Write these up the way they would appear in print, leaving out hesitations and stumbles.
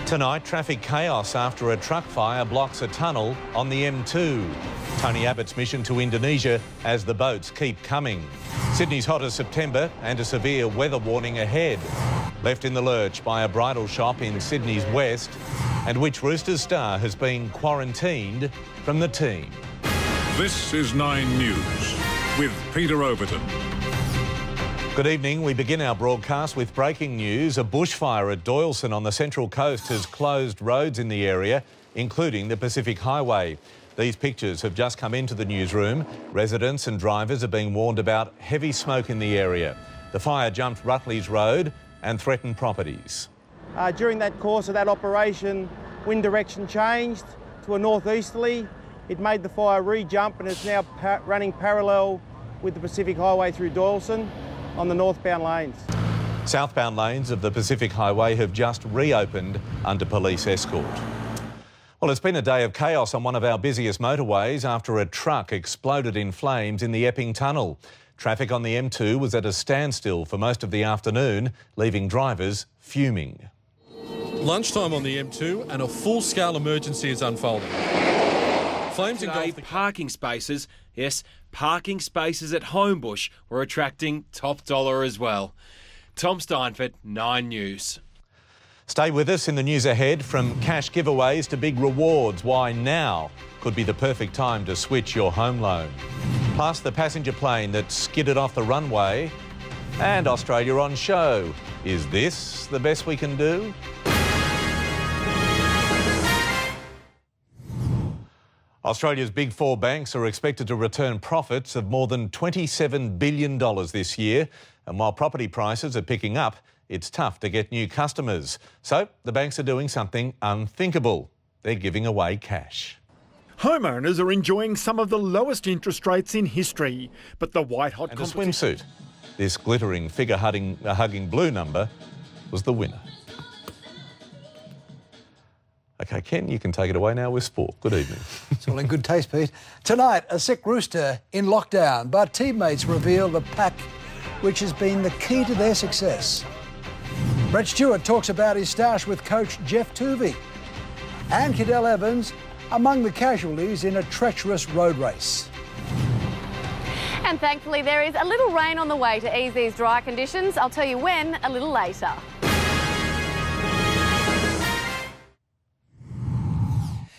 Tonight, traffic chaos after a truck fire blocks a tunnel on the M2. Tony Abbott's mission to Indonesia as the boats keep coming. Sydney's hottest September and a severe weather warning ahead. Left in the lurch by a bridal shop in Sydney's west, and which Roosters star has been quarantined from the team. This is 9 News with Peter Overton. Good evening. We begin our broadcast with breaking news. A bushfire at Doyleson on the Central Coast has closed roads in the area, including the Pacific Highway. These pictures have just come into the newsroom. Residents and drivers are being warned about heavy smoke in the area. The fire jumped Rutley's Road and threatened properties. During that course of that operation, wind direction changed to a northeasterly. It made the fire re-jump and is now running parallel with the Pacific Highway through Doyleson on the northbound lanes. Southbound lanes of the Pacific Highway have just reopened under police escort. Well, it's been a day of chaos on one of our busiest motorways after a truck exploded in flames in the Epping Tunnel. Traffic on the M2 was at a standstill for most of the afternoon, leaving drivers fuming. Lunchtime on the M2 and a full-scale emergency is unfolding. Flames engulfed parking spaces, yes, parking spaces at Homebush were attracting top dollar as well. Tom Steinfort, 9 News. Stay with us in the news ahead. From cash giveaways to big rewards, why now could be the perfect time to switch your home loan. Plus the passenger plane that skidded off the runway and Australia on show. Is this the best we can do? Australia's big four banks are expected to return profits of more than $27 billion this year. And while property prices are picking up, it's tough to get new customers. So the banks are doing something unthinkable. They're giving away cash. Homeowners are enjoying some of the lowest interest rates in history. But the white-hot and a swimsuit. This glittering, figure-hugging blue number was the winner. OK, Ken, you can take it away now with sport. Good evening. It's all in good taste, Pete. Tonight, a sick rooster in lockdown, but teammates reveal the PACT, which has been the key to their success. Brett Stewart talks about his stoush with coach Jeff Tuvey. And Cadell Evans among the casualties in a treacherous road race. And thankfully, there is a little rain on the way to ease these dry conditions. I'll tell you when a little later.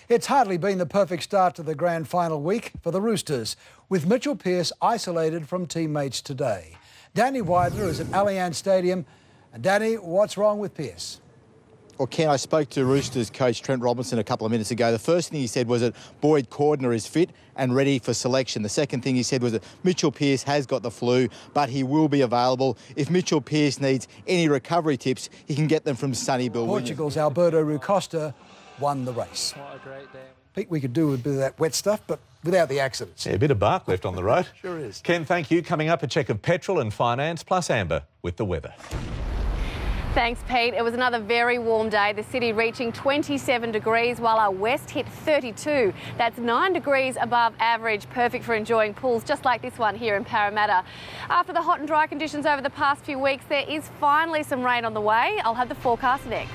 It's hardly been the perfect start to the grand final week for the Roosters, with Mitchell Pearce isolated from teammates today. Danny Weidler is at Allianz Stadium. And Danny, what's wrong with Pearce? Well, Ken, I spoke to Roosters coach Trent Robinson a couple of minutes ago. The first thing he said was that Boyd Cordner is fit and ready for selection. The second thing he said was that Mitchell Pearce has got the flu, but he will be available. If Mitchell Pearce needs any recovery tips, he can get them from Sonny Bill Portugal's Alberto Rucosta won the race. Pete, we could do a bit of that wet stuff, but without the accidents. Yeah, a bit of bark left on the road. Sure is. Ken, thank you. Coming up, a check of petrol and finance, plus Amber with the weather. Thanks, Pete. It was another very warm day. The city reaching 27 degrees while our west hit 32. That's 9 degrees above average, perfect for enjoying pools just like this one here in Parramatta. After the hot and dry conditions over the past few weeks, there is finally some rain on the way. I'll have the forecast next.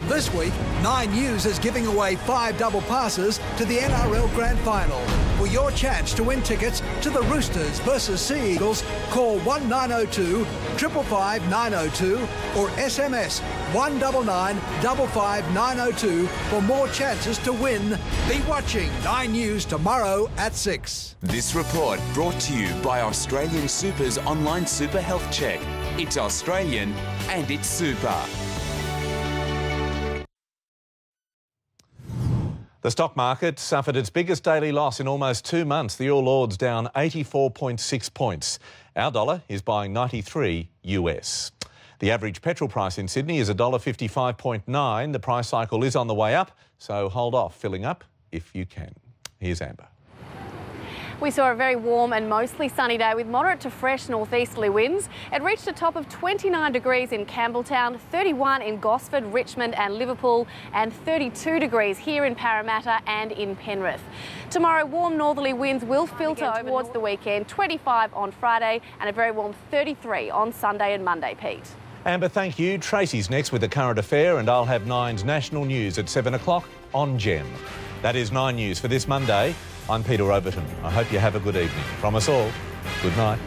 This week, 9 News is giving away 5 double passes to the NRL Grand Final. For your chance to win tickets to the Roosters versus Sea Eagles, call 1902 555 902 or SMS 199 55 902 for more chances to win. Be watching 9 News tomorrow at 6. This report brought to you by Australian Super's online super health check. It's Australian and it's super. The stock market suffered its biggest daily loss in almost 2 months. The All Ords down 84.6 points. Our dollar is buying 93 US. The average petrol price in Sydney is $1.55.9. The price cycle is on the way up, so hold off filling up if you can. Here's Amber. We saw a very warm and mostly sunny day with moderate to fresh northeasterly winds. It reached a top of 29 degrees in Campbelltown, 31 in Gosford, Richmond and Liverpool, and 32 degrees here in Parramatta and in Penrith. Tomorrow, warm northerly winds will filter over towards the weekend, 25 on Friday and a very warm 33 on Sunday and Monday, Pete. Amber, thank you. Tracy's next with the current affair, and I'll have Nine's national news at 7 o'clock on Gem. That is 9 News for this Monday. I'm Peter Overton. I hope you have a good evening. From us all, good night.